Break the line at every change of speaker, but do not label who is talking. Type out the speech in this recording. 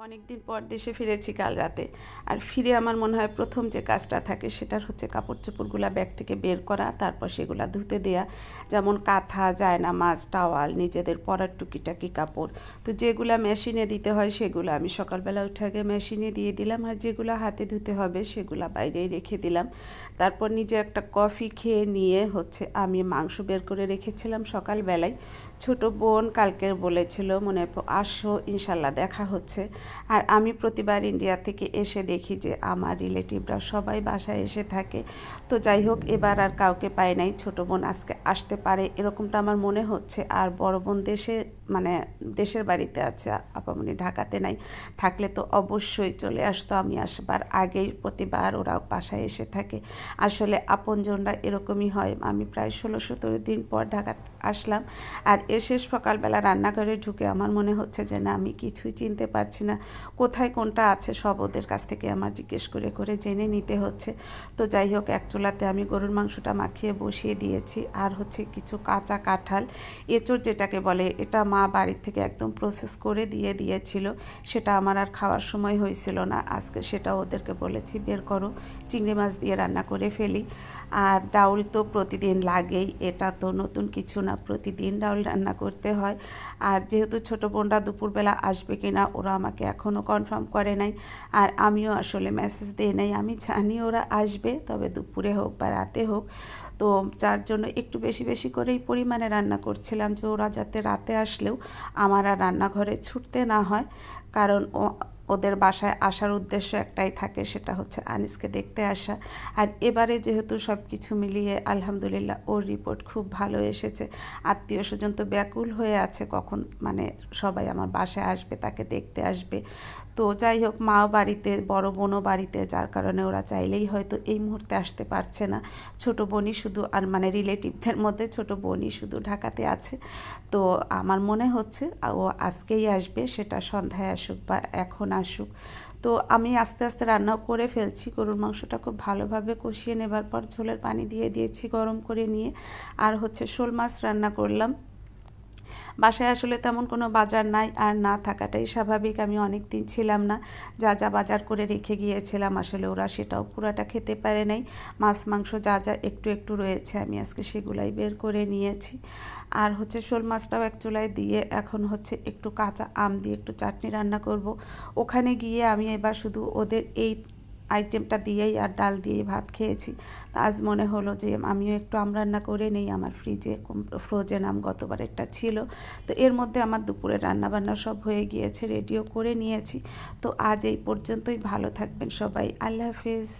অনেকদিন পর দেশে ফিরেছি কাল রাতে। আর ফিরে আমার মনে হয় প্রথম যে কাজটা থাকে সেটার হচ্ছে কাপড় চোপড়গুলা ব্যাগ থেকে বের করা, তারপর সেগুলা ধুতে দেয়া। যেমন কাঁথা, জায়নামাজ, টাওয়াল, নিজেদের পরার টুকিটাকি কাপড়। তো যেগুলা মেশিনে দিতে হয় সেগুলো আমি সকালবেলা উঠে আগে মেশিনে দিয়ে দিলাম, আর যেগুলো হাতে ধুতে হবে সেগুলো বাইরেই রেখে দিলাম। তারপর নিজে একটা কফি খেয়ে নিয়ে হচ্ছে আমি মাংস বের করে রেখেছিলাম সকালবেলায়। ছোট বোন কালকে বলেছিল মনে আসো ইনশাল্লাহ দেখা হচ্ছে। আর আমি প্রতিবার ইন্ডিয়া থেকে এসে দেখি যে আমার রিলেটিভরা সবাই বাসায় এসে থাকে। তো যাই হোক, এবার আর কাউকে পাই নাই। ছোটো বোন আজকে আসতে পারে এরকমটা আমার মনে হচ্ছে। আর বড় বোন মানে দেশের বাড়িতে আছে, আপামনি ঢাকাতে নাই। থাকলে তো অবশ্যই চলে আসতো, আমি আসবার আগেই প্রতিবার ওরা বাসায় এসে থাকে। আসলে আপনজনরা এরকমই হয়। আমি প্রায় 16-17 দিন পর ঢাকা আসলাম, আর এসে সকালবেলা রান্নাঘরে ঢুকে আমার মনে হচ্ছে যে না, আমি কিছুই চিনতে পারছি না, কোথায় কোনটা আছে সব ওদের কাছ থেকে আমার জিজ্ঞেস করে করে জেনে নিতে হচ্ছে। তো যাই হোক, এক চুলাতে আমি গরুর মাংসটা মাখিয়ে বসিয়ে দিয়েছি। আর হচ্ছে কিছু কাঁচা কাঁঠাল, এঁচড় যেটাকে বলে, এটা মা বাড়ির থেকে একদম প্রসেস করে দিয়েছিল। সেটা আমার আর খাওয়ার সময় হয়েছিল না, আজকে সেটা ওদেরকে বলেছি বের করো, চিংড়ি মাছ দিয়ে রান্না করে ফেলি। আর ডাউল তো প্রতিদিন লাগেই, এটা তো নতুন কিছু না, প্রতিদিন ডাউল রান্না করতে হয়। আর যেহেতু ছোটো বোনরা দুপুরবেলা আসবে কিনা ওরা আমাকে এখনও কনফার্ম করে নাই, আর আমিও আসলে মেসেজ দিয়ে নাই। আমি জানি ওরা আসবে, তবে দুপুরে হোক বা রাতে হোক। তো যার জন্য একটু বেশি বেশি করেই পরিমাণে রান্না করছিলাম, যে ওরা যাতে রাতে আসলেও আমার আর রান্নাঘরে ছুটতে না হয়। কারণ ওদের বাসায় আসার উদ্দেশ্য একটাই থাকে, সেটা হচ্ছে আনিসকে দেখতে আসা। আর এবারে যেহেতু সব কিছু মিলিয়ে আলহামদুলিল্লাহ ওর রিপোর্ট খুব ভালো এসেছে। আত্মীয় স্বজন তো ব্যাকুল হয়ে আছে কখন মানে সবাই আমার বাসায় আসবে, তাকে দেখতে আসবে। তো যাই হোক, মাও বাড়িতে, বড় বোনও বাড়িতে, যার কারণে ওরা চাইলেই হয়তো এই মুহূর্তে আসতে পারছে না। ছোট বোনই শুধু, আর মানে রিলেটিভদের মধ্যে ছোট বোনই শুধু ঢাকাতে আছে। তো আমার মনে হচ্ছে ও আজকেই আসবে, সেটা সন্ধ্যায় আসুক বা এখন আসুক। তো আমি আস্তে আস্তে রান্নাও করে ফেলছি। গরুর মাংসটা খুব ভালোভাবে কষিয়ে নেবার পর ঝোলের পানি দিয়ে দিয়েছি গরম করে নিয়ে। আর হচ্ছে শোল মাছ রান্না করলাম। বাসায় আসলে তেমন কোনো বাজার নাই, আর না থাকাটাই স্বাভাবিক। আমি অনেক দিন ছিলাম না, যা যা বাজার করে রেখে গিয়েছিলাম আসলে ওরা সেটাও পুরাটা খেতে পারে নাই। মাছ মাংস যা যা একটু একটু রয়েছে আমি আজকে সেগুলাই বের করে নিয়েছি। আর হচ্ছে শোল মাছটাও এক চুলায় দিয়ে এখন হচ্ছে একটু কাঁচা আম দিয়ে একটু চাটনি রান্না করব। ওখানে গিয়ে আমি এবার শুধু ওদের এই আইটেমটা দিয়েই আর ডাল দিয়েই ভাত খেয়েছি। তা আজ মনে হলো যে আমিও একটু আম রান্না করে নেই, আমার ফ্রিজে ফ্রোজেন আম গতবারেরটা ছিল। তো এর মধ্যে আমার দুপুরে রান্নাবান্না সব হয়ে গিয়েছে, রেডিও করে নিয়েছি। তো আজ এই পর্যন্তই, ভালো থাকবেন সবাই, আল্লাহ হাফেজ।